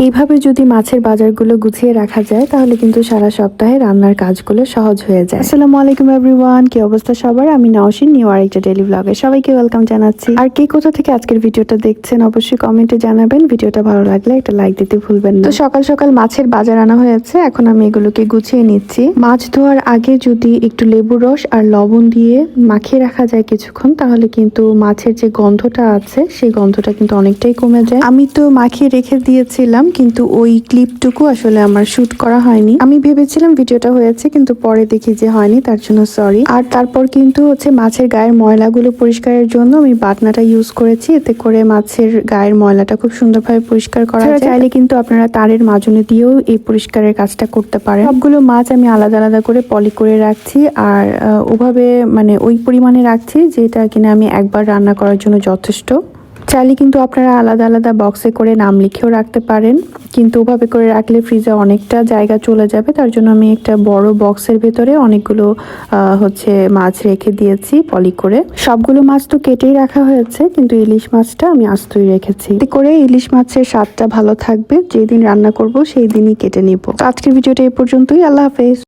এইভাবে যদি মাছের বাজারগুলো গুছিয়ে রাখা যায় তাহলে কিন্তু সারা সপ্তাহে রান্নার কাজগুলো সহজ হয়ে যায়। আসসালামু আলাইকুম এভরিওয়ান, কি অবস্থা সবার? আমি নওশিন, নিউ আরেকটা ডেইলি ব্লগে সবাইকে ওয়েলকাম জানাচ্ছি। আর কে কোথা থেকে আজকের ভিডিওটা দেখছেন অবশ্যই কমেন্টে জানাবেন। ভিডিওটা ভালো লাগলে একটা লাইক দিতে ভুলবেন না। তো সকাল সকাল মাছের বাজার আনা হয়েছে, এখন আমি এগুলোকে গুছিয়ে নিচ্ছি। মাছ ধোয়ার আগে যদি একটু লেবুর রস আর লবণ দিয়ে মাখিয়ে রাখা যায় কিছুক্ষণ, তাহলে কিন্তু মাছের যে গন্ধটা আছে সেই গন্ধটা কিন্তু অনেকটাই কমে যায়। আমি তো মাখিয়ে রেখে দিয়েছিলাম, কিন্তু ওই ক্লিপটুকু আসলে আমার শুট করা হয়নি। আমি ভেবেছিলাম ভিডিওটা হয়েছে, কিন্তু পরে দেখি যে হয়নি, তার জন্য সরি। আর তারপর কিন্তু মাছের গায়ের ময়লাগুলো পরিষ্কারের জন্য আমি বাটনাটা ইউজ করেছি, এতে করে মাছের গায়ের ময়লাটা খুব সুন্দরভাবে পরিষ্কার করা যায়। চাইলে কিন্তু আপনারা তারের মাজনি দিয়েও এই পরিষ্কারের কাজটা করতে পারেন। সবগুলো মাছ আমি আলাদা আলাদা করে পলি করে রাখছি, আর ওভাবে ওই পরিমাণে রাখছি যেটা কিনা আমি একবার রান্না করার জন্য যথেষ্ট। চাইলে কিন্তু আপনারা আলাদা আলাদা বক্সে করে নাম লিখেও রাখতে পারেন, কিন্তু ওভাবে করে রাখলে ফ্রিজে অনেকটা জায়গা চলে যাবে। তার জন্য আমি একটা বড় বক্সের ভেতরে অনেকগুলো মাছ রেখে দিয়েছি পলি করে। সবগুলো মাছ তো কেটেই রাখা হয়েছে, কিন্তু ইলিশ মাছটা আমি আস্তই রেখেছি। এতে করে ইলিশ মাছের স্বাদটা ভালো থাকবে, যেদিন রান্না করব সেই দিনই কেটে নিব। তো আজকের ভিডিওটা এই পর্যন্তই। আল্লাহ হাফেজ।